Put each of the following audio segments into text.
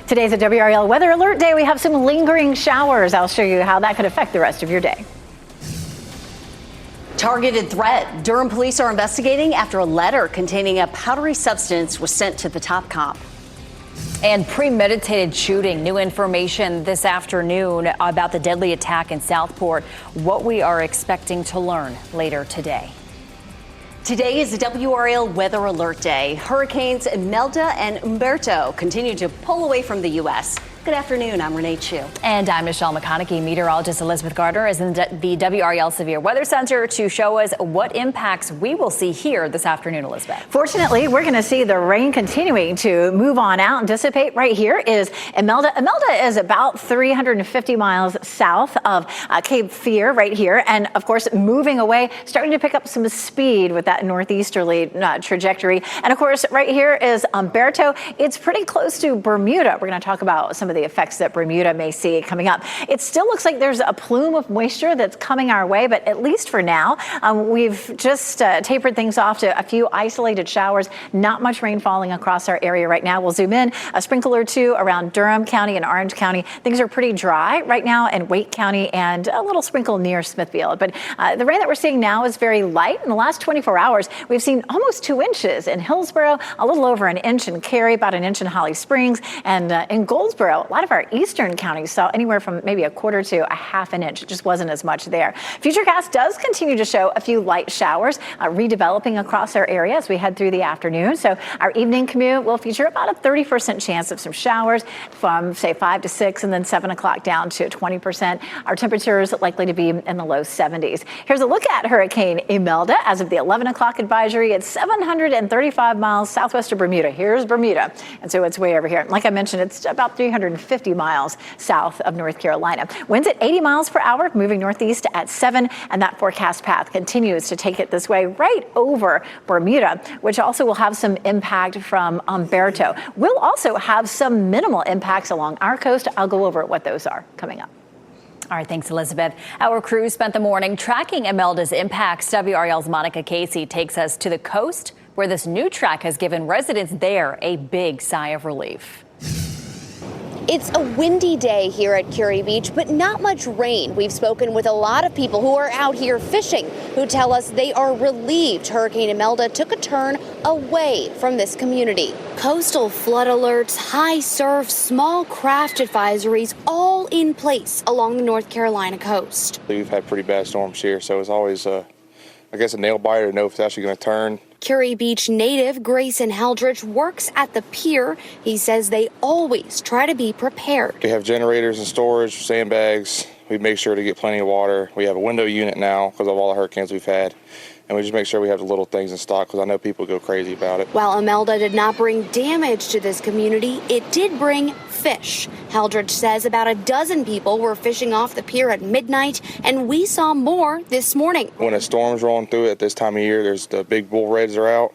Today's a WRAL weather alert day. We have some lingering showers. I'll show you how that could affect the rest of your day. Targeted threat. Durham police are investigating after a letter containing a powdery substance was sent to the top cop. And premeditated shooting. New information this afternoon about the deadly attack in Southport. What we are expecting to learn later today. Today is the WRAL weather alert day. Hurricanes Imelda and Umberto continue to pull away from the U.S. Good afternoon. I'm Renee Chu. And I'm Michelle McConaughey. Meteorologist Elizabeth Gardner is in the WRAL Severe Weather Center to show us what impacts we will see here this afternoon, Elizabeth. Fortunately, we're going to see the rain continuing to move on out and dissipate. Right here is Imelda. Imelda is about 350 miles south of Cape Fear right here. And of course, moving away, starting to pick up some speed with that northeasterly trajectory. And of course, right here is Umberto. It's pretty close to Bermuda. We're going to talk about some of the effects that Bermuda may see coming up. It still looks like there's a plume of moisture that's coming our way, but at least for now, we've just tapered things off to a few isolated showers. Not much rain falling across our area right now. We'll zoom in a sprinkle or two around Durham County and Orange County. Things are pretty dry right now in Wake County and a little sprinkle near Smithfield. But the rain that we're seeing now is very light. In the last 24 hours, we've seen almost 2 inches in Hillsborough, a little over an inch in Cary, about an inch in Holly Springs, and in Goldsboro, a lot of our eastern counties saw anywhere from maybe a quarter to a half an inch. It just wasn't as much there. Futurecast does continue to show a few light showers redeveloping across our area as we head through the afternoon. So our evening commute will feature about a 30% chance of some showers from, say, 5 to 6 and then 7 o'clock down to 20%. Our temperatures likely to be in the low 70s. Here's a look at Hurricane Imelda as of the 11 o'clock advisory. It's 735 miles southwest of Bermuda. Here's Bermuda. And so it's way over here. Like I mentioned, it's about 350 miles south of North Carolina. Winds at 80 miles per hour, moving northeast at 7, and that forecast path continues to take it this way right over Bermuda, which also will have some impact from Umberto. We'll also have some minimal impacts along our coast. I'll go over what those are coming up. All right, thanks, Elizabeth. Our crew spent the morning tracking Imelda's impacts. WRAL's Monica Casey takes us to the coast, where this new track has given residents there a big sigh of relief. It's a windy day here at Curie Beach, but not much rain. We've spoken with a lot of people who are out here fishing who tell us they are relieved Hurricane Imelda took a turn away from this community. Coastal flood alerts, high surf, small craft advisories, all in place along the North Carolina coast. We've had pretty bad storms here, so it's always, I guess, a nail biter to know if it's actually going to turn. Curie Beach native Grayson Heldridge works at the pier. He says they always try to be prepared. We have generators and storage, sandbags. We make sure to get plenty of water. We have a window unit now because of all the hurricanes we've had. And we just make sure we have the little things in stock because I know people go crazy about it. While Imelda did not bring damage to this community, it did bring fish. Heldridge says about a dozen people were fishing off the pier at midnight, and we saw more this morning. When a storm's rolling through it at this time of year, there's the big bull reds are out,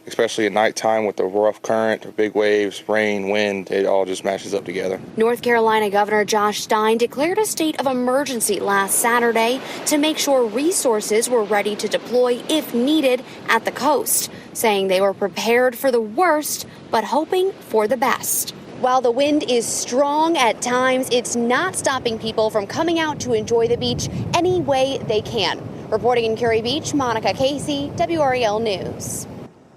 especially at nighttime with the rough current, the big waves, rain, wind. It all just mashes up together. North Carolina Governor Josh Stein declared a state of emergency last Saturday to make sure resources were ready to deploy if needed at the coast, saying they were prepared for the worst but hoping for the best. While the wind is strong at times, it's not stopping people from coming out to enjoy the beach any way they can. Reporting in Curie Beach, Monica Casey, WRAL News.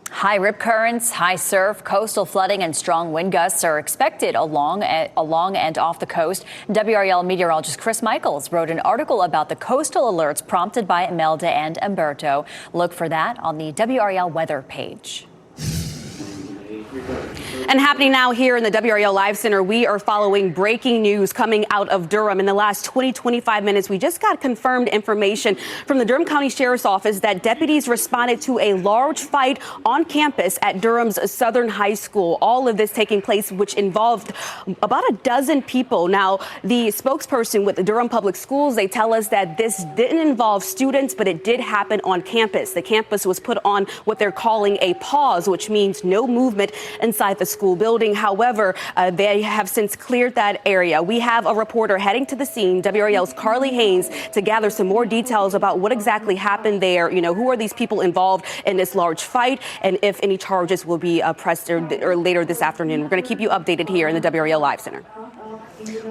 High rip currents, high surf, coastal flooding, and strong wind gusts are expected along and off the coast. WRAL meteorologist Chris Michaels wrote an article about the coastal alerts prompted by Imelda and Umberto. Look for that on the WRAL weather page. And happening now here in the WRAL Live Center, we are following breaking news coming out of Durham. In the last 25 minutes, we just got confirmed information from the Durham County Sheriff's Office that deputies responded to a large fight on campus at Durham's Southern High School. All of this taking place, which involved about a dozen people. Now, the spokesperson with the Durham Public Schools, they tell us that this didn't involve students, but it did happen on campus. The campus was put on what they're calling a pause, which means no movement inside the school building. However, they have since cleared that area. We have a reporter heading to the scene, WRAL's Carly Haynes, to gather some more details about what exactly happened there. You know, who are these people involved in this large fight, and if any charges will be pressed or later this afternoon. We're going to keep you updated here in the WRAL Live Center.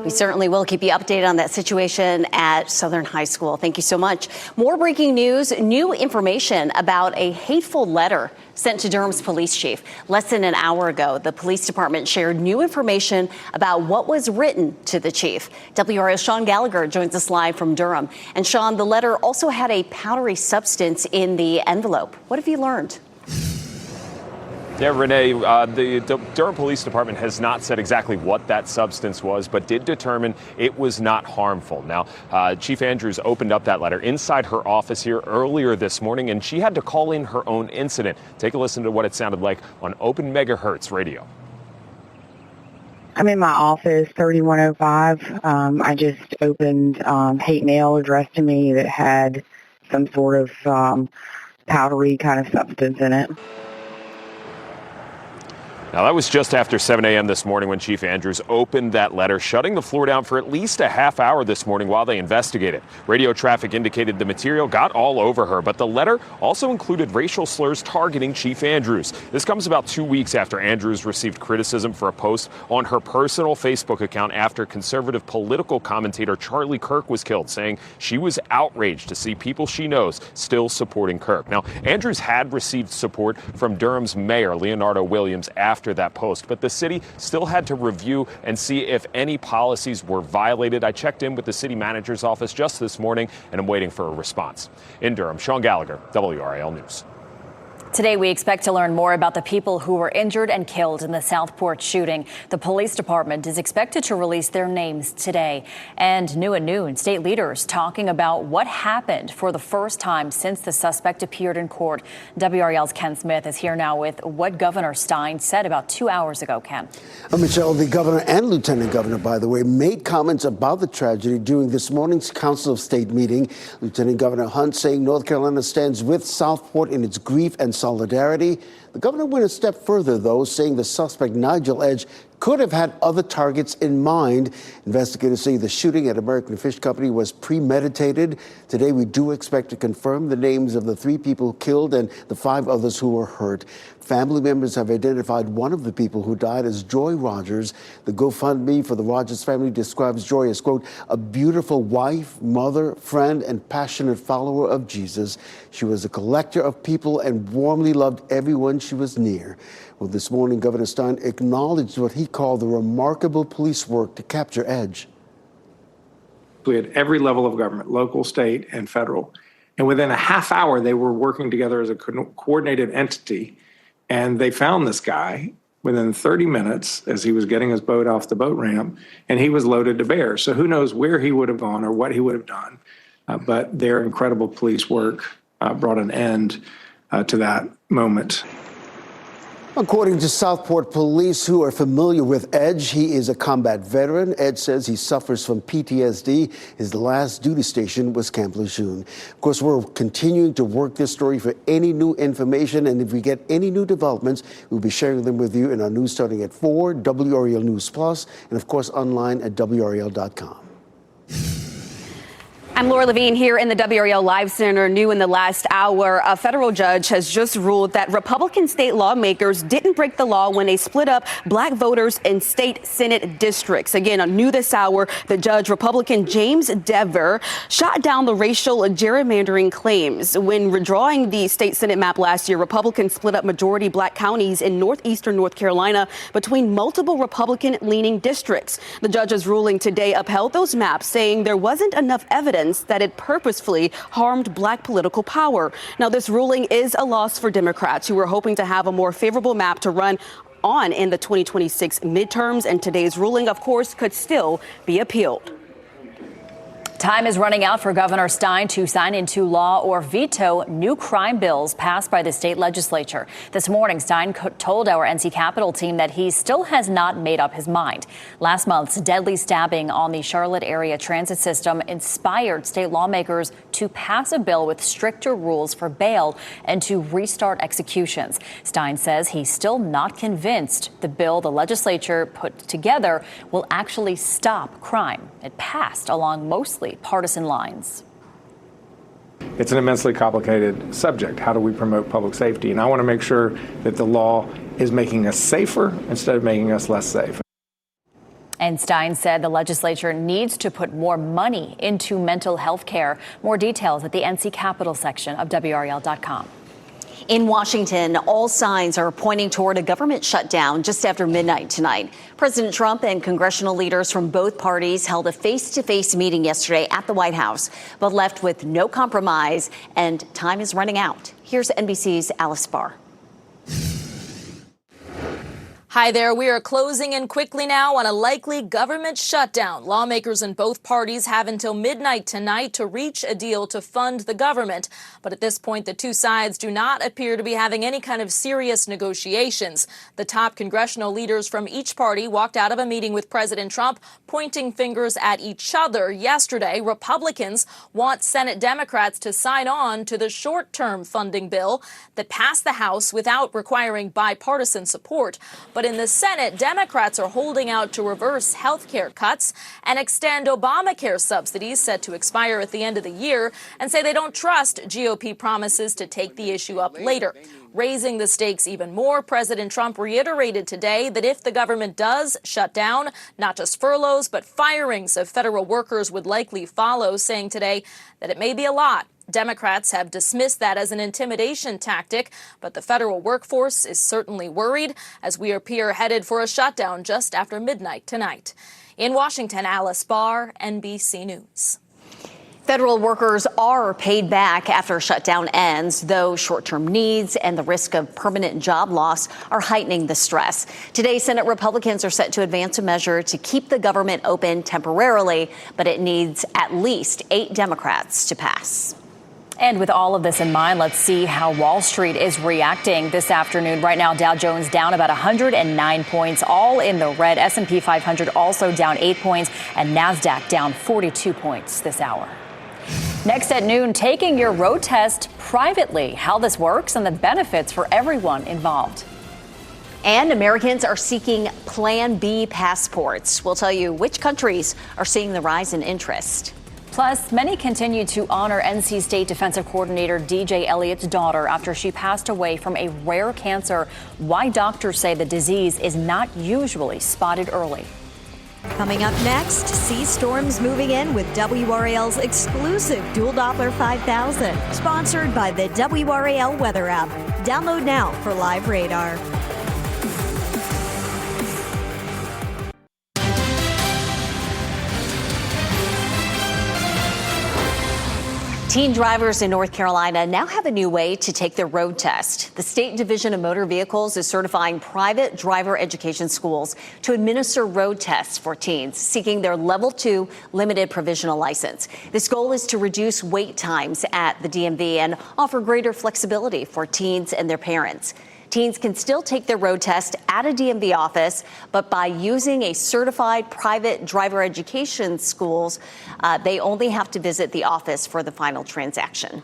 We certainly will keep you updated on that situation at Southern High School. Thank you so much. More breaking news, new information about a hateful letter sent to Durham's police chief. Less than an hour ago, the police department shared new information about what was written to the chief. WRAL's Sean Gallagher joins us live from Durham. And Sean, the letter also had a powdery substance in the envelope. What have you learned? Yeah, Renee, the Durham Police Department has not said exactly what that substance was, but did determine it was not harmful. Now, Chief Andrews opened up that letter inside her office here earlier this morning, and she had to call in her own incident. Take a listen to what it sounded like on Open Megahertz radio. I'm in my office, 3105. I just opened hate mail addressed to me that had some sort of powdery kind of substance in it. Now, that was just after 7 a.m. this morning when Chief Andrews opened that letter, shutting the floor down for at least a half hour this morning while they investigated. Radio traffic indicated the material got all over her, but the letter also included racial slurs targeting Chief Andrews. This comes about 2 weeks after Andrews received criticism for a post on her personal Facebook account after conservative political commentator Charlie Kirk was killed, saying she was outraged to see people she knows still supporting Kirk. Now, Andrews had received support from Durham's mayor, Leonardo Williams, after that post, but the city still had to review and see if any policies were violated. I checked in with the city manager's office just this morning, and I'm waiting for a response. In Durham, Sean Gallagher, WRAL News. Today, we expect to learn more about the people who were injured and killed in the Southport shooting. The police department is expected to release their names today. And new at noon, state leaders talking about what happened for the first time since the suspect appeared in court. WRAL's Ken Smith is here now with what Governor Stein said about 2 hours ago. Ken. Michelle, the governor and lieutenant governor, by the way, made comments about the tragedy during this morning's Council of State meeting. Lieutenant Governor Hunt saying North Carolina stands with Southport in its grief and solidarity. The governor went a step further, though, saying the suspect, Nigel Edge, could have had other targets in mind. Investigators say the shooting at American Fish Company was premeditated. Today, we do expect to confirm the names of the 3 people killed and the 5 others who were hurt. Family members have identified one of the people who died as Joy Rogers. The GoFundMe for the Rogers family describes Joy as, quote, a beautiful wife, mother, friend, and passionate follower of Jesus. She was a collector of people and warmly loved everyone she was near. Well, this morning, Governor Stein acknowledged what he called the remarkable police work to capture Edge. We had every level of government, local, state, and federal. And within a half hour, they were working together as a coordinated entity. And they found this guy within 30 minutes as he was getting his boat off the boat ramp, and he was loaded to bear. So who knows where he would have gone or what he would have done. But their incredible police work brought an end to that moment. According to Southport police who are familiar with Edge, he is a combat veteran. Edge says he suffers from PTSD. His last duty station was Camp Lejeune. Of course, we're continuing to work this story for any new information, and if we get any new developments, we'll be sharing them with you in our news starting at 4, WRAL News Plus, and of course online at WRAL.com. I'm Laura Levine here in the WRAL Live Center. New in the last hour, a federal judge has just ruled that Republican state lawmakers didn't break the law when they split up black voters in state Senate districts. Again, new this hour, the judge, Republican James Dever, shot down the racial gerrymandering claims. When redrawing the state Senate map last year, Republicans split up majority black counties in northeastern North Carolina between multiple Republican-leaning districts. The judge's ruling today upheld those maps, saying there wasn't enough evidence that it purposefully harmed black political power. Now, this ruling is a loss for Democrats who were hoping to have a more favorable map to run on in the 2026 midterms, and today's ruling, of course, could still be appealed. Time is running out for Governor Stein to sign into law or veto new crime bills passed by the state legislature. This morning, Stein told our NC Capitol team that he still has not made up his mind. Last month's deadly stabbing on the Charlotte area transit system inspired state lawmakers to pass a bill with stricter rules for bail and to restart executions. Stein says he's still not convinced the bill the legislature put together will actually stop crime. It passed along mostly partisan lines. It's an immensely complicated subject. How do we promote public safety? And I want to make sure that the law is making us safer instead of making us less safe. And Stein said the legislature needs to put more money into mental health care. More details at the NC Capitol section of WRAL.com. In Washington, all signs are pointing toward a government shutdown just after midnight tonight. President Trump and congressional leaders from both parties held a face-to-face meeting yesterday at the White House, but left with no compromise, and time is running out. Here's NBC's Alice Barr. Hi there. We are closing in quickly now on a likely government shutdown. Lawmakers in both parties have until midnight tonight to reach a deal to fund the government. But at this point, the two sides do not appear to be having any kind of serious negotiations. The top congressional leaders from each party walked out of a meeting with President Trump, pointing fingers at each other. Yesterday, Republicans want Senate Democrats to sign on to the short-term funding bill that passed the House without requiring bipartisan support. But in the Senate, Democrats are holding out to reverse health care cuts and extend Obamacare subsidies set to expire at the end of the year, and say they don't trust GOP promises to take the issue up later. Raising the stakes even more, President Trump reiterated today that if the government does shut down, not just furloughs, but firings of federal workers would likely follow, saying today that it may be a lot. Democrats have dismissed that as an intimidation tactic, but the federal workforce is certainly worried as we appear headed for a shutdown just after midnight tonight. In Washington, Alice Barr, NBC News. Federal workers are paid back after a shutdown ends, though short-term needs and the risk of permanent job loss are heightening the stress. Today, Senate Republicans are set to advance a measure to keep the government open temporarily, but it needs at least 8 Democrats to pass. And with all of this in mind, let's see how Wall Street is reacting this afternoon. Right now, Dow Jones down about 109 points, all in the red. S&P 500 also down 8 points, and NASDAQ down 42 points this hour. Next at noon, taking your road test privately, how this works and the benefits for everyone involved. And Americans are seeking Plan B passports. We'll tell you which countries are seeing the rise in interest. Plus, many continue to honor NC State Defensive Coordinator DJ Elliott's daughter after she passed away from a rare cancer. Why doctors say the disease is not usually spotted early. Coming up next, sea storms moving in with WRAL's exclusive Dual Doppler 5000, sponsored by the WRAL Weather app. Download now for live radar. Teen drivers in North Carolina now have a new way to take their road test. The State Division of Motor Vehicles is certifying private driver education schools to administer road tests for teens seeking their Level 2 limited provisional license. This goal is to reduce wait times at the DMV and offer greater flexibility for teens and their parents. Teens can still take their road test at a DMV office, but by using a certified private driver education schools, they only have to visit the office for the final transaction.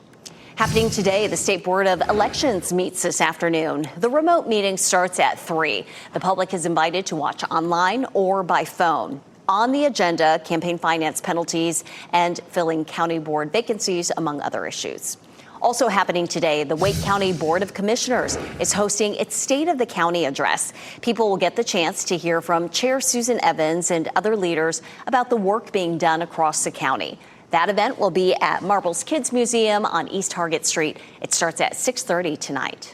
Happening today, the State Board of Elections meets this afternoon. The remote meeting starts at 3. The public is invited to watch online or by phone. On the agenda, campaign finance penalties and filling county board vacancies, among other issues. Also happening today, the Wake County Board of Commissioners is hosting its State of the County address. People will get the chance to hear from Chair Susan Evans and other leaders about the work being done across the county. That event will be at Marbles Kids Museum on East Hargett Street. It starts at 6:30 tonight.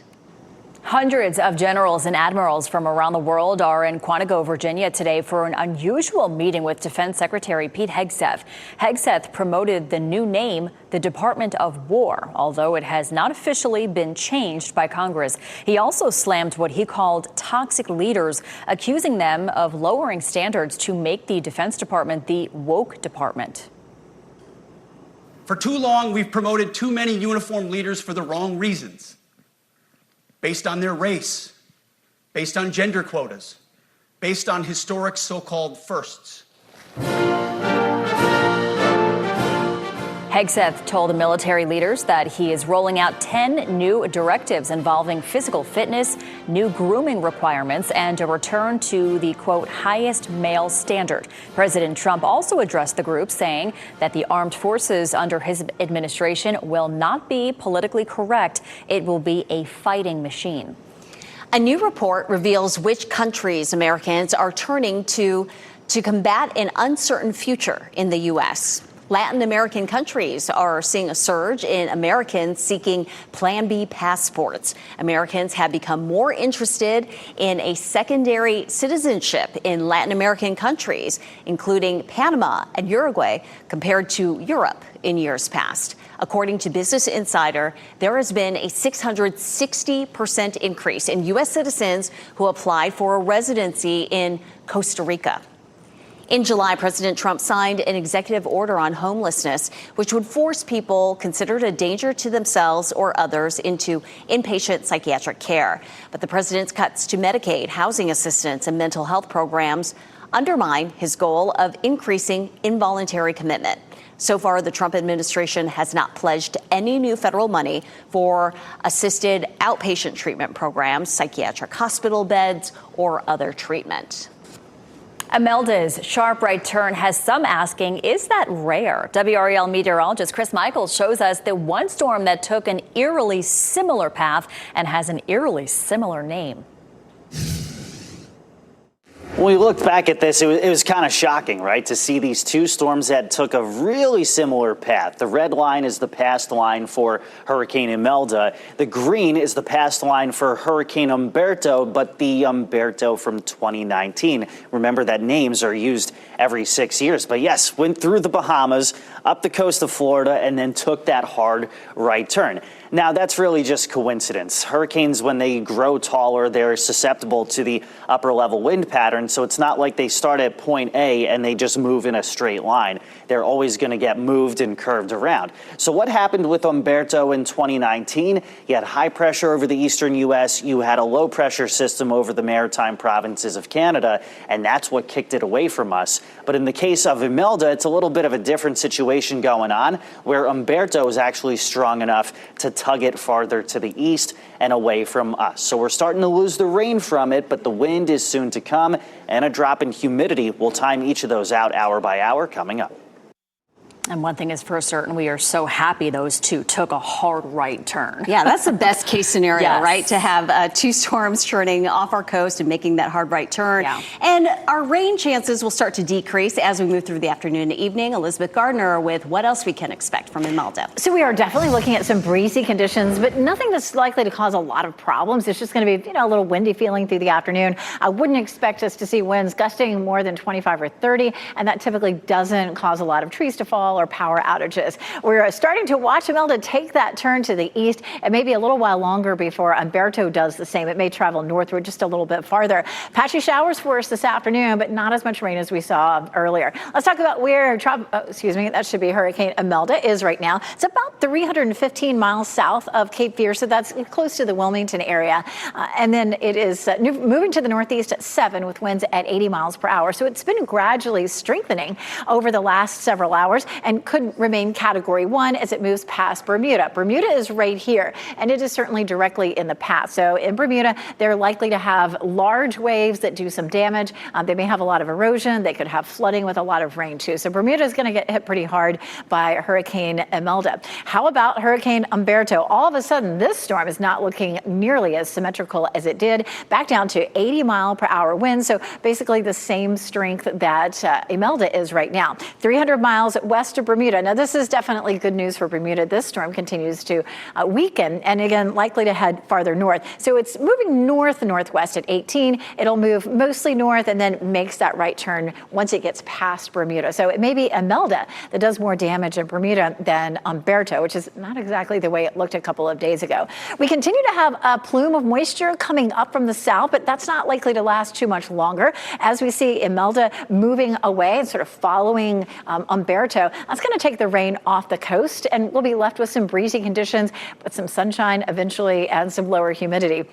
Hundreds of generals and admirals from around the world are in Quantico, Virginia today for an unusual meeting with Defense Secretary Pete Hegseth. Hegseth promoted the new name, the Department of War, although it has not officially been changed by Congress. He also slammed what he called toxic leaders, accusing them of lowering standards to make the Defense Department the woke department. For too long, we've promoted too many uniformed leaders for the wrong reasons, based on their race, based on gender quotas, based on historic so-called firsts. Hegseth told the military leaders that he is rolling out 10 new directives involving physical fitness, new grooming requirements, and a return to the, quote, highest male standard. President Trump also addressed the group, saying that the armed forces under his administration will not be politically correct. It will be a fighting machine. A new report reveals which countries Americans are turning to combat an uncertain future in the U.S. Latin American countries are seeing a surge in Americans seeking Plan B passports. Americans have become more interested in a secondary citizenship in Latin American countries, including Panama and Uruguay, compared to Europe in years past. According to Business Insider, there has been a 660% increase in U.S. citizens who applied for a residency in Costa Rica. In July, President Trump signed an executive order on homelessness, which would force people considered a danger to themselves or others into inpatient psychiatric care. But the president's cuts to Medicaid, housing assistance, and mental health programs undermine his goal of increasing involuntary commitment. So far, the Trump administration has not pledged any new federal money for assisted outpatient treatment programs, psychiatric hospital beds, or other treatment. Imelda's sharp right turn has some asking, is that rare? WRAL meteorologist Chris Michaels shows us the one storm that took an eerily similar path and has an eerily similar name. When we looked back at this, it was kind of shocking, right, to see these two storms that took a really similar path. The red line is the past line for Hurricane Imelda. The green is the past line for Hurricane Umberto, but the Umberto from 2019. Remember that names are used every 6 years. But yes, went through the Bahamas, up the coast of Florida, and then took that hard right turn. Now, that's really just coincidence. Hurricanes, when they grow taller, they're susceptible to the upper level wind pattern. So it's not like they start at point A and they just move in a straight line. They're always going to get moved and curved around. So what happened with Umberto in 2019? You had high pressure over the eastern U.S. You had a low pressure system over the maritime provinces of Canada, and that's what kicked it away from us. But in the case of Imelda, it's a little bit of a different situation going on, where Umberto is actually strong enough to tug it farther to the east and away from us. So we're starting to lose the rain from it, but the wind is soon to come, and a drop in humidity. We'll time each of those out hour by hour coming up. And one thing is for certain, we are so happy those two took a hard right turn. Yeah, that's the best case scenario, Yes. right? To have two storms churning off our coast and making that hard right turn. Yeah. And our rain chances will start to decrease as we move through the afternoon and evening. Elizabeth Gardner with what else we can expect from Imelda. So we are definitely looking at some breezy conditions, but nothing that's likely to cause a lot of problems. It's just going to be, a little windy feeling through the afternoon. I wouldn't expect us to see winds gusting more than 25 or 30, and that typically doesn't cause a lot of trees to fall or power outages. We're starting to watch Imelda take that turn to the east. It may be a little while longer before Umberto does the same. It may travel northward just a little bit farther. Patchy showers for us this afternoon, but not as much rain as we saw earlier. Let's talk about where that should be Hurricane Imelda is right now. It's about 315 miles south of Cape Fear, so that's close to the Wilmington area. And then it is moving to the northeast at 7 with winds at 80 miles per hour. So it's been gradually strengthening over the last several hours and could remain Category 1 as it moves past Bermuda. Bermuda is right here, and it is certainly directly in the path. So in Bermuda, they're likely to have large waves that do some damage. They may have a lot of erosion. They could have flooding with a lot of rain, too. So Bermuda is going to get hit pretty hard by Hurricane Imelda. How about Hurricane Umberto? All of a sudden, this storm is not looking nearly as symmetrical as it did, back down to 80 mile per hour winds. So basically the same strength that Imelda is right now. 300 miles west of Bermuda. Now, this is definitely good news for Bermuda. This storm continues to weaken and, again, likely to head farther north. So it's moving northwest at 18. It'll move mostly north and then makes that right turn once it gets past Bermuda. So it may be Imelda that does more damage in Bermuda than Umberto, which is not exactly the way it looked a couple of days ago. We continue to have a plume of moisture coming up from the south, but that's not likely to last too much longer. As we see Imelda moving away and sort of following Umberto, That's going to take the rain off the coast, and we'll be left with some breezy conditions, but some sunshine eventually and some lower humidity.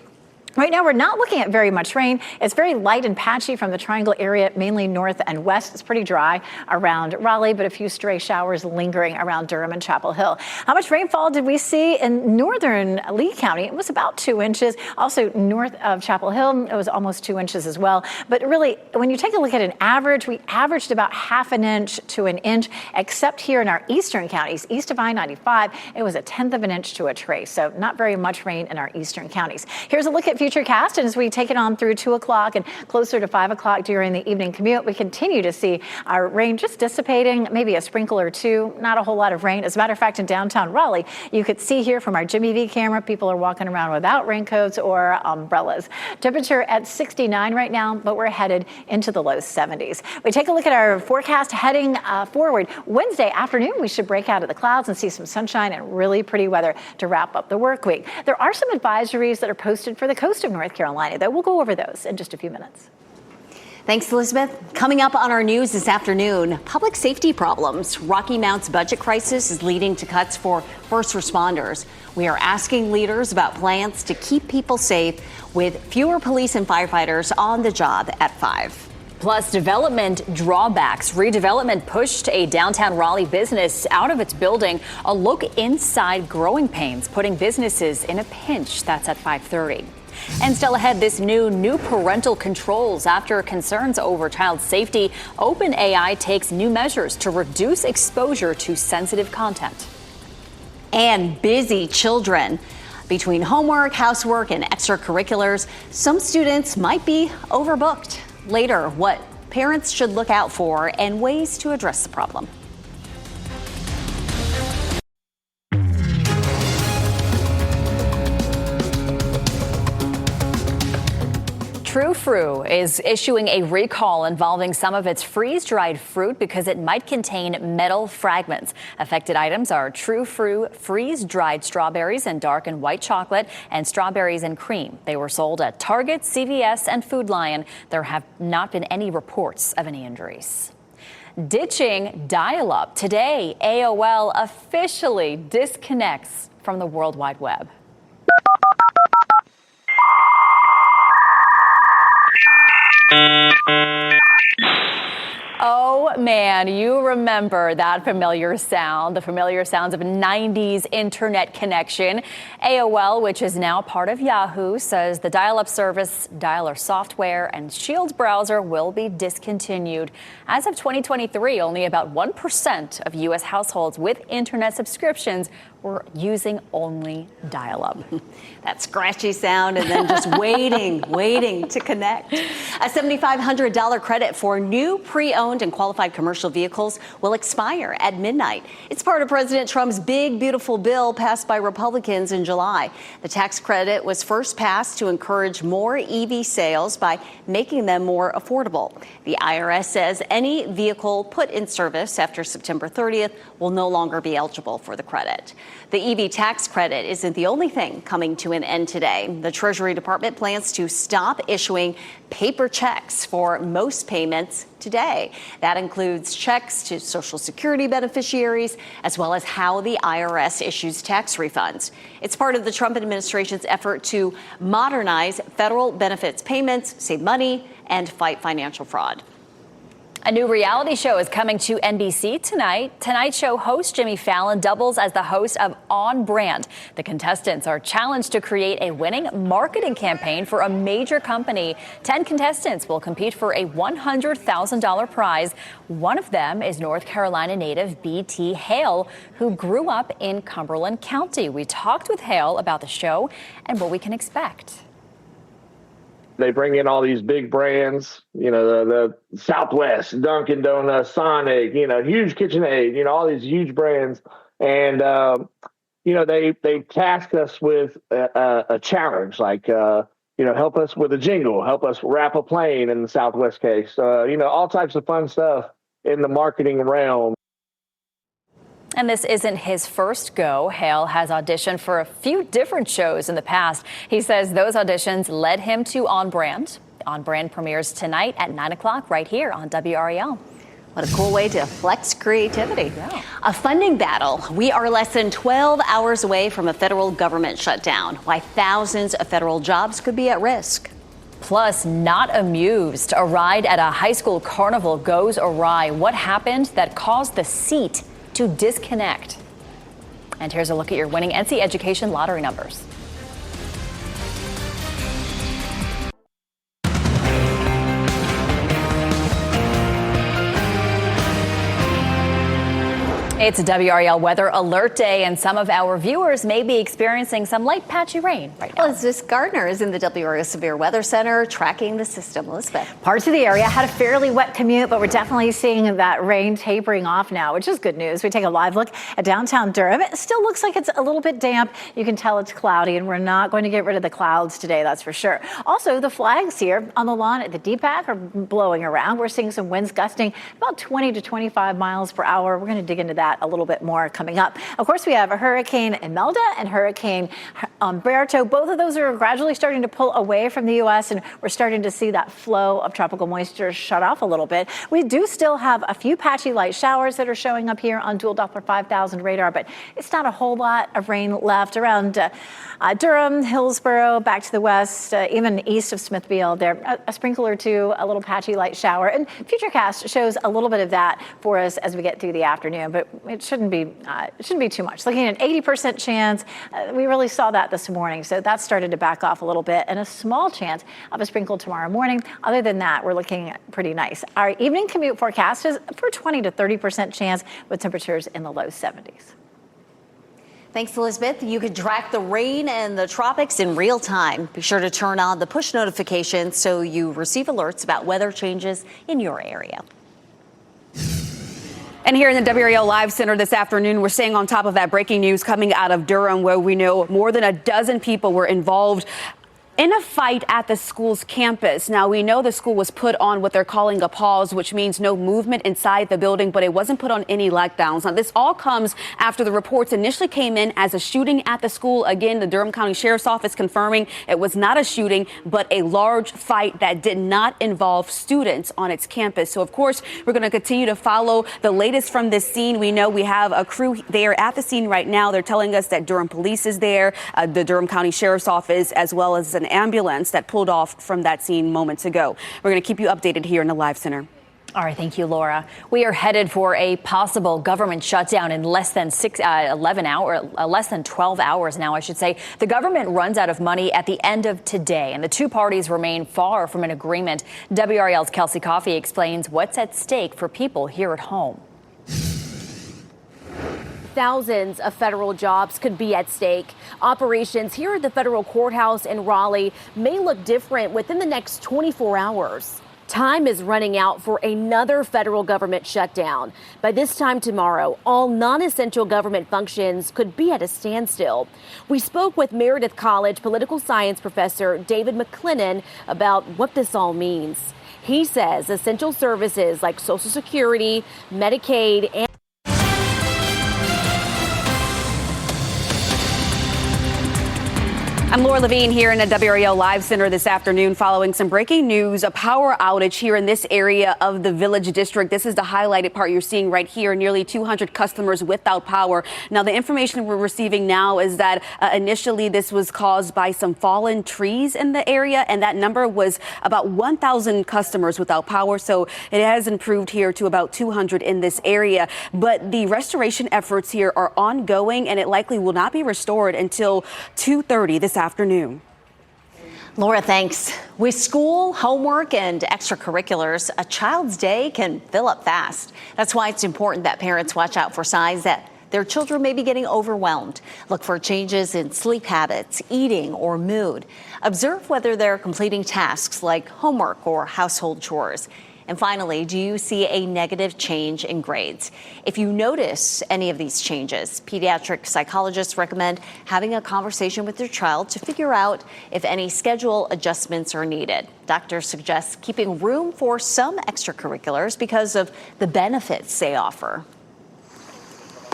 Right now, we're not looking at very much rain. It's very light and patchy from the Triangle area, mainly north and west. It's pretty dry around Raleigh, but a few stray showers lingering around Durham and Chapel Hill. How much rainfall did we see in northern Lee County? It was about 2 inches. Also, north of Chapel Hill, it was almost 2 inches as well. But really, when you take a look at an average, we averaged about ½ an inch to an inch, except here in our eastern counties. East of I-95, it was 1/10 of an inch to a trace. So not very much rain in our eastern counties. Here's a look at futurecast, and as we take it on through 2 o'clock and closer to 5 o'clock during the evening commute, we continue to see our rain just dissipating, maybe a sprinkle or two, not a whole lot of rain. As a matter of fact, in downtown Raleigh, you could see here from our Jimmy V camera, people are walking around without raincoats or umbrellas. Temperature at 69 right now, but we're headed into the low 70s. We take a look at our forecast heading forward. Wednesday afternoon, we should break out of the clouds and see some sunshine and really pretty weather to wrap up the work week. There are some advisories that are posted for the coast of North Carolina, though. We'll go over those in just a few minutes. Thanks, Elizabeth. Coming up on our news this afternoon, public safety problems. Rocky Mount's budget crisis is leading to cuts for first responders. We are asking leaders about plans to keep people safe with fewer police and firefighters on the job at 5. Plus, development drawbacks. Redevelopment pushed a downtown Raleigh business out of its building. A look inside growing pains, putting businesses in a pinch. That's at 5:30. And still ahead, this new parental controls after concerns over child safety. OpenAI takes new measures to reduce exposure to sensitive content. And busy children. Between homework, housework, and extracurriculars, some students might be overbooked. Later, what parents should look out for and ways to address the problem. True Fruit is issuing a recall involving some of its freeze-dried fruit because it might contain metal fragments. Affected items are True Fruit freeze-dried strawberries and dark and white chocolate and strawberries and cream. They were sold at Target, CVS, and Food Lion. There have not been any reports of any injuries. Ditching dial-up. Today, AOL officially disconnects from the World Wide Web. Oh man, you remember that familiar sound, the familiar sounds of a 90s internet connection. AOL, which is now part of Yahoo, says the dial-up service, dialer software, and Shield browser will be discontinued. As of 2023, only about 1% of U.S. households with internet subscriptions were using only dial-up. That scratchy sound and then just waiting to connect. A $7,500 credit for new pre-owned and qualified commercial vehicles will expire at midnight. It's part of President Trump's big, beautiful bill passed by Republicans in July. The tax credit was first passed to encourage more EV sales by making them more affordable. The IRS says any vehicle put in service after September 30th will no longer be eligible for the credit. The EV tax credit isn't the only thing coming to an end today. The Treasury Department plans to stop issuing paper checks for most payments today. That includes checks to Social Security beneficiaries, as well as how the IRS issues tax refunds. It's part of the Trump administration's effort to modernize federal benefits payments, save money, and fight financial fraud. A new reality show is coming to NBC tonight. Tonight Show host Jimmy Fallon doubles as the host of On Brand. The contestants are challenged to create a winning marketing campaign for a major company. 10 contestants will compete for a $100,000 prize. One of them is North Carolina native B.T. Hale, who grew up in Cumberland County. We talked with Hale about the show and what we can expect. They bring in all these big brands, the Southwest, Dunkin' Donuts, Sonic, huge KitchenAid, all these huge brands. And, they task us with a challenge, like, help us with a jingle, help us wrap a plane in the Southwest case, all types of fun stuff in the marketing realm. And this isn't his first go. Hale has auditioned for a few different shows in the past. He says those auditions led him to On Brand. On Brand premieres tonight at 9 o'clock right here on WRAL. What a cool way to flex creativity. Yeah. A funding battle. We are less than 12 hours away from a federal government shutdown. Why thousands of federal jobs could be at risk. Plus, not amused. A ride at a high school carnival goes awry. What happened that caused the seat to disconnect? And here's a look at your winning NC Education lottery numbers. It's a WRAL weather alert day, and some of our viewers may be experiencing some light patchy rain right now. Elizabeth Gardner is in the WRAL Severe Weather Center tracking the system. Elizabeth. Parts of the area had a fairly wet commute, but we're definitely seeing that rain tapering off now, which is good news. We take a live look at downtown Durham. It still looks like it's a little bit damp. You can tell it's cloudy, and we're not going to get rid of the clouds today, that's for sure. Also, the flags here on the lawn at the DPAC are blowing around. We're seeing some winds gusting about 20 to 25 miles per hour. We're going to dig into that a little bit more coming up. Of course, we have a Hurricane Imelda and Hurricane Umberto. Both of those are gradually starting to pull away from the U.S., and we're starting to see that flow of tropical moisture shut off a little bit. We do still have a few patchy light showers that are showing up here on dual Doppler 5000 radar, but it's not a whole lot of rain left around Durham, Hillsborough, back to the west, even east of Smithfield. There, a sprinkle or two, a little patchy light shower, and Futurecast shows a little bit of that for us as we get through the afternoon, but it shouldn't be too much. Looking at an 80% chance, we really saw that this morning, so that started to back off a little bit, and a small chance of a sprinkle tomorrow morning. Other than that, we're looking pretty nice. Our evening commute forecast is for 20 to 30% chance with temperatures in the low 70s. Thanks, Elizabeth. You can track the rain and the tropics in real time. Be sure to turn on the push notifications so you receive alerts about weather changes in your area. And here in the WRAL Live Center this afternoon, we're staying on top of that breaking news coming out of Durham, where we know more than a dozen people were involved in a fight at the school's campus. Now, we know the school was put on what they're calling a pause, which means no movement inside the building, but it wasn't put on any lockdowns. Now, this all comes after the reports initially came in as a shooting at the school. Again, the Durham County Sheriff's Office confirming it was not a shooting, but a large fight that did not involve students on its campus. So, of course, we're going to continue to follow the latest from this scene. We know we have a crew there at the scene right now. They're telling us that Durham Police is there, the Durham County Sheriff's Office, as well as an ambulance that pulled off from that scene moments ago. We're going to keep you updated here in the Live Center. All right, thank you, Laura. We are headed for a possible government shutdown in less than 12 hours now, I should say. The government runs out of money at the end of today, and the two parties remain far from an agreement. WRAL's Kelsey Coffey explains what's at stake for people here at home. Thousands of federal jobs could be at stake. Operations here at the federal courthouse in Raleigh may look different within the next 24 hours. Time is running out for another federal government shutdown. By this time tomorrow, all non-essential government functions could be at a standstill. We spoke with Meredith College political science professor David McClennan about what this all means. He says essential services like Social Security, Medicaid, and I'm Laura Levine here in the WRAL Live Center this afternoon following some breaking news, a power outage here in this area of the Village District. This is the highlighted part you're seeing right here, nearly 200 customers without power. Now, the information we're receiving now is that initially this was caused by some fallen trees in the area, and that number was about 1,000 customers without power. So it has improved here to about 200 in this area. But the restoration efforts here are ongoing, and it likely will not be restored until 2:30 this afternoon. Laura, thanks. With school, homework, and extracurriculars, a child's day can fill up fast. That's why it's important that parents watch out for signs that their children may be getting overwhelmed. Look for changes in sleep habits, eating, or mood. Observe whether they're completing tasks like homework or household chores. And finally, do you see a negative change in grades? If you notice any of these changes, pediatric psychologists recommend having a conversation with your child to figure out if any schedule adjustments are needed. Doctors suggest keeping room for some extracurriculars because of the benefits they offer.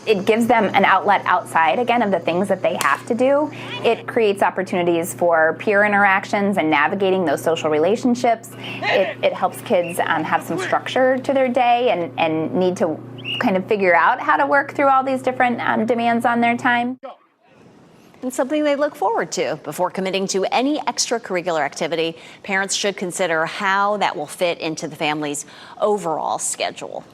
it gives them an outlet outside, again, of the things that they have to do. It creates opportunities for peer interactions and navigating those social relationships. It helps kids have some structure to their day and need to kind of figure out how to work through all these different demands on their time. And something they look forward to. Before committing to any extracurricular activity, parents should consider how that will fit into the family's overall schedule.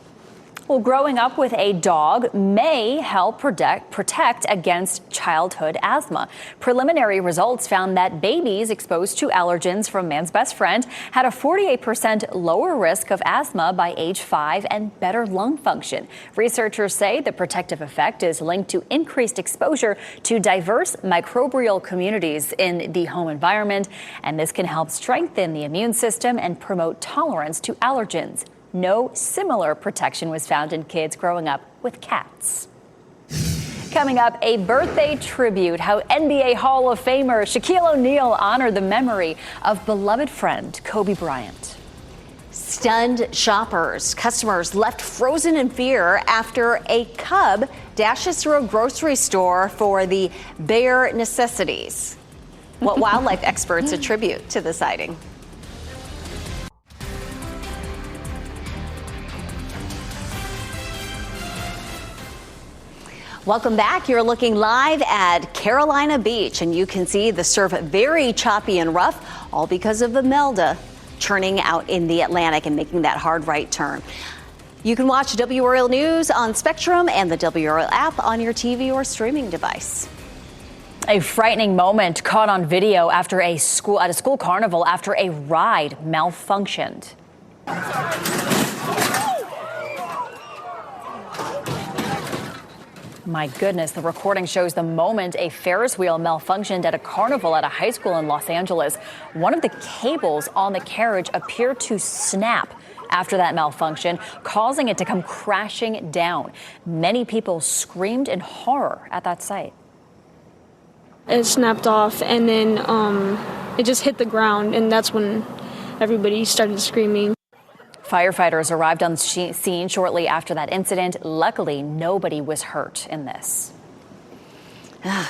Well, growing up with a dog may help protect against childhood asthma. Preliminary results found that babies exposed to allergens from man's best friend had a 48% lower risk of asthma by age 5 and better lung function. Researchers say the protective effect is linked to increased exposure to diverse microbial communities in the home environment, and this can help strengthen the immune system and promote tolerance to allergens. No similar protection was found in kids growing up with cats. Coming up, a birthday tribute, how NBA Hall of Famer Shaquille O'Neal honored the memory of beloved friend Kobe Bryant. Stunned shoppers, customers left frozen in fear after a cub dashes through a grocery store for the bare necessities. What wildlife experts attribute to the sighting. Welcome back. You're looking live at Carolina Beach, and you can see the surf very choppy and rough, all because of the Melda churning out in the Atlantic and making that hard right turn. You can watch WRAL News on Spectrum and the WRAL app on your TV or streaming device. A frightening moment caught on video at a school carnival after a ride malfunctioned. My goodness, the recording shows the moment a Ferris wheel malfunctioned at a carnival at a high school in Los Angeles. One of the cables on the carriage appeared to snap after that malfunction, causing it to come crashing down. Many people screamed in horror at that sight. It snapped off, and then it just hit the ground, and that's when everybody started screaming. Firefighters arrived on scene shortly after that incident. Luckily, nobody was hurt in this.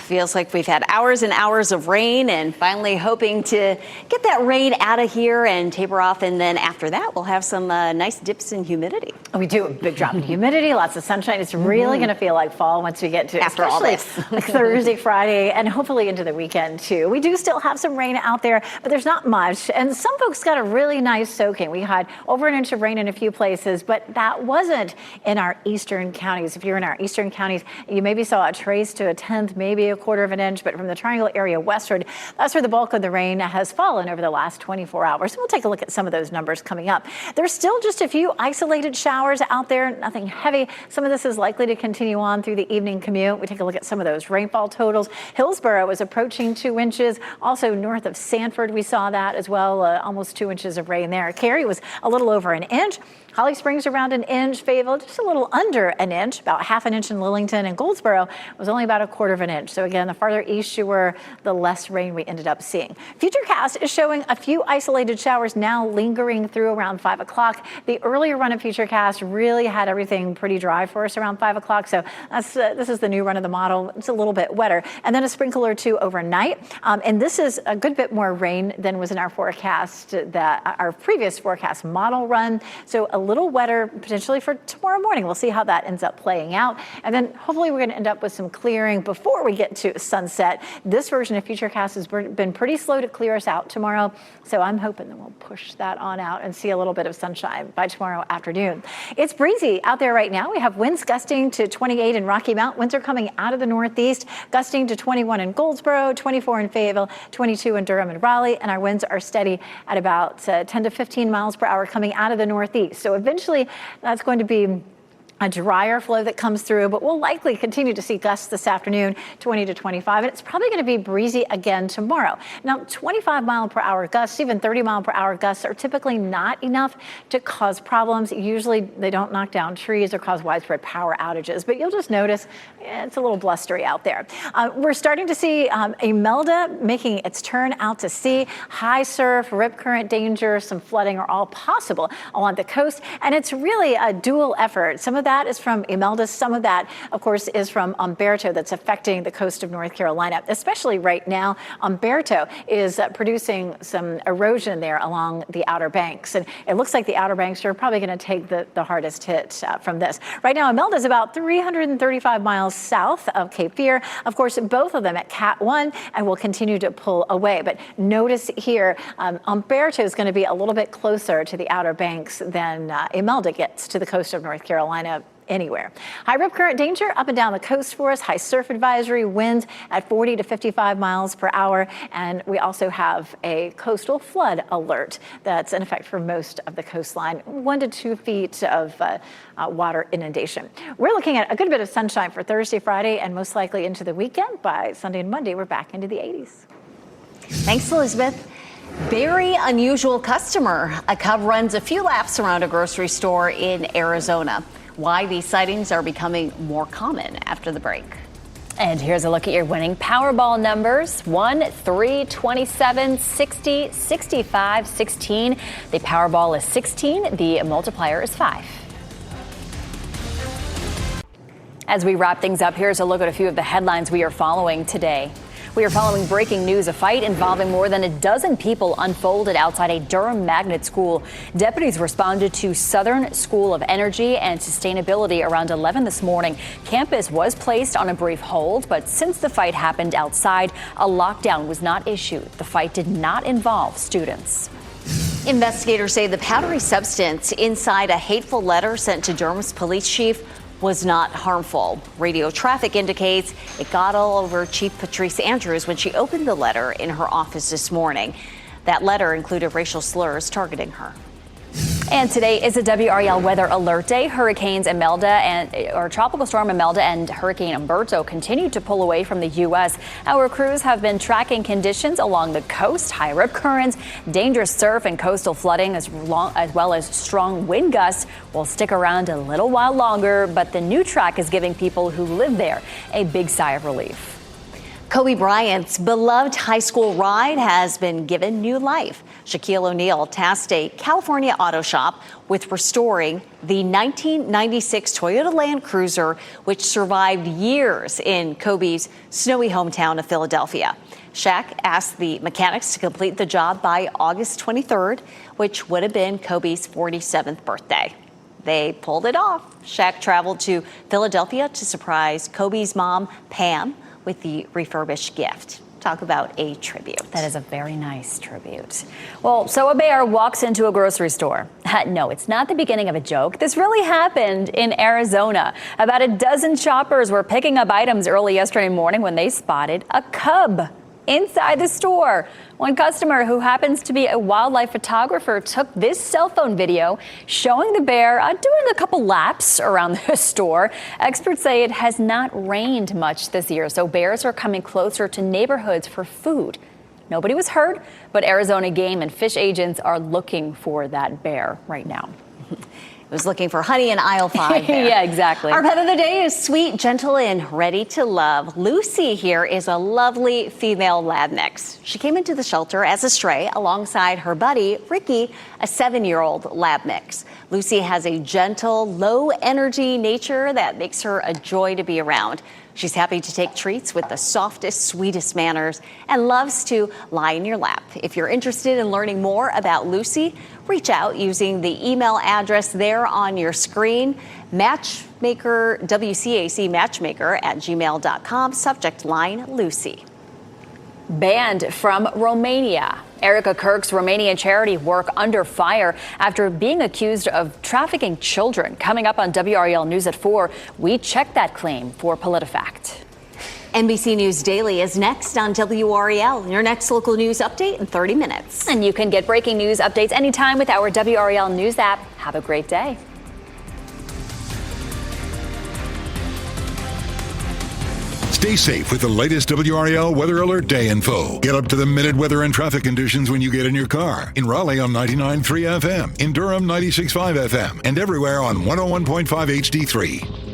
Feels like we've had hours and hours of rain, and finally hoping to get that rain out of here and taper off. And then after that, we'll have some nice dips in humidity. We do a big drop in humidity, lots of sunshine. It's really going to feel like fall once we get to after all this. Thursday, Friday, and hopefully into the weekend too. We do still have some rain out there, but there's not much. And some folks got a really nice soaking. We had over an inch of rain in a few places, but that wasn't in our eastern counties. If you're in our eastern counties, you maybe saw a trace to a tenth, maybe a quarter of an inch, but from the Triangle area westward, that's where the bulk of the rain has fallen over the last 24 hours. We'll take a look at some of those numbers coming up. There's still just a few isolated showers out there, nothing heavy. Some of this is likely to continue on through the evening commute. We take a look at some of those rainfall totals. Hillsborough is approaching 2 inches. Also north of Sanford, we saw that as well, almost 2 inches of rain there. Cary was a little over an inch. Holly Springs around an inch, Fayetteville just a little under an inch, about half an inch in Lillington, and Goldsboro was only about a quarter of an inch. So again, the farther east you were, the less rain we ended up seeing. Futurecast is showing a few isolated showers now lingering through around 5 o'clock. The earlier run of Futurecast really had everything pretty dry for us around 5 o'clock. So this is the new run of the model. It's a little bit wetter. And then a sprinkle or two overnight. And this is a good bit more rain than was in our forecast, our previous forecast model run. So a little wetter potentially for tomorrow morning. We'll see how that ends up playing out. And then hopefully we're going to end up with some clearing before we get to sunset. This version of Futurecast has been pretty slow to clear us out tomorrow. So I'm hoping that we'll push that on out and see a little bit of sunshine by tomorrow afternoon. It's breezy out there right now. We have winds gusting to 28 in Rocky Mount. Winds are coming out of the northeast, gusting to 21 in Goldsboro, 24 in Fayetteville, 22 in Durham and Raleigh. And our winds are steady at about 10 to 15 miles per hour coming out of the northeast. So eventually that's going to be a drier flow that comes through, but we'll likely continue to see gusts this afternoon, 20 to 25, and it's probably going to be breezy again tomorrow. Now, 25 mile per hour gusts, even 30 mile per hour gusts are typically not enough to cause problems. Usually they don't knock down trees or cause widespread power outages, but you'll just notice it's a little blustery out there. We're starting to see a Melda making its turn out to sea. High surf, rip current danger, some flooding are all possible along the coast, and it's really a dual effort. Some of that that is from Imelda. Some of that, of course, is from Umberto that's affecting the coast of North Carolina, especially right now. Umberto is producing some erosion there along the Outer Banks. And it looks like the Outer Banks are probably going to take the hardest hit from this. Right now, Imelda is about 335 miles south of Cape Fear. Of course, both of them at Cat 1 and will continue to pull away. But notice here, Umberto is going to be a little bit closer to the Outer Banks than Imelda gets to the coast of North Carolina anywhere. High rip current danger up and down the coast for us. High surf advisory, winds at 40 to 55 miles per hour. And we also have a coastal flood alert that's in effect for most of the coastline. 1 to 2 feet of water inundation. We're looking at a good bit of sunshine for Thursday, Friday, and most likely into the weekend. By Sunday and Monday, we're back into the 80s. Thanks, Elizabeth. Very unusual customer. A cub runs a few laps around a grocery store in Arizona. Why these sightings are becoming more common after the break. And here's a look at your winning Powerball numbers: 1, 3, 27, 60, 65, 16. The Powerball is 16. The multiplier is 5. As we wrap things up, here's a look at a few of the headlines we are following today. We are following breaking news. A fight involving more than a dozen people unfolded outside a Durham magnet school. Deputies responded to Southern School of Energy and Sustainability around 11 this morning. Campus was placed on a brief hold, but since the fight happened outside, a lockdown was not issued. The fight did not involve students. Investigators say the powdery substance inside a hateful letter sent to Durham's police chief was not harmful. Radio traffic indicates it got all over Chief Patrice Andrews when she opened the letter in her office this morning. That letter included racial slurs targeting her. And today is a WRAL weather alert day. Hurricanes Tropical Storm Imelda and Hurricane Umberto continue to pull away from the U.S. Our crews have been tracking conditions along the coast. High rip currents, dangerous surf and coastal flooding, as well as strong wind gusts will stick around a little while longer. But the new track is giving people who live there a big sigh of relief. Kobe Bryant's beloved high school ride has been given new life. Shaquille O'Neal tasked a California auto shop with restoring the 1996 Toyota Land Cruiser, which survived years in Kobe's snowy hometown of Philadelphia. Shaq asked the mechanics to complete the job by August 23rd, which would have been Kobe's 47th birthday. They pulled it off. Shaq traveled to Philadelphia to surprise Kobe's mom, Pam, with the refurbished gift. Talk about a tribute. That is a very nice tribute. Well, so a bear walks into a grocery store. No, it's not the beginning of a joke. This really happened in Arizona. About a dozen shoppers were picking up items early yesterday morning when they spotted a cub inside the store. One customer, who happens to be a wildlife photographer, took this cell phone video showing the bear doing a couple laps around the store. Experts say it has not rained much this year, so bears are coming closer to neighborhoods for food. Nobody was hurt, but Arizona game and fish agents are looking for that bear right now. Was looking for honey in aisle 5 there. Yeah, exactly. Our pet of the day is sweet, gentle, and ready to love. Lucy here is a lovely female lab mix. She came into the shelter as a stray alongside her buddy, Ricky, a 7-year-old lab mix. Lucy has a gentle, low-energy nature that makes her a joy to be around. She's happy to take treats with the softest, sweetest manners and loves to lie in your lap. If you're interested in learning more about Lucy, reach out using the email address there on your screen, WCAC matchmaker@gmail.com, subject line Lucy. Banned from Romania. Erica Kirk's Romanian charity work under fire after being accused of trafficking children. Coming up on WRAL News at 4, we check that claim for PolitiFact. NBC News Daily is next on WRAL. Your next local news update in 30 minutes. And you can get breaking news updates anytime with our WRAL News app. Have a great day. Stay safe with the latest WRAL Weather Alert Day info. Get up to the minute weather and traffic conditions when you get in your car. In Raleigh on 99.3 FM, in Durham 96.5 FM, and everywhere on 101.5 HD3.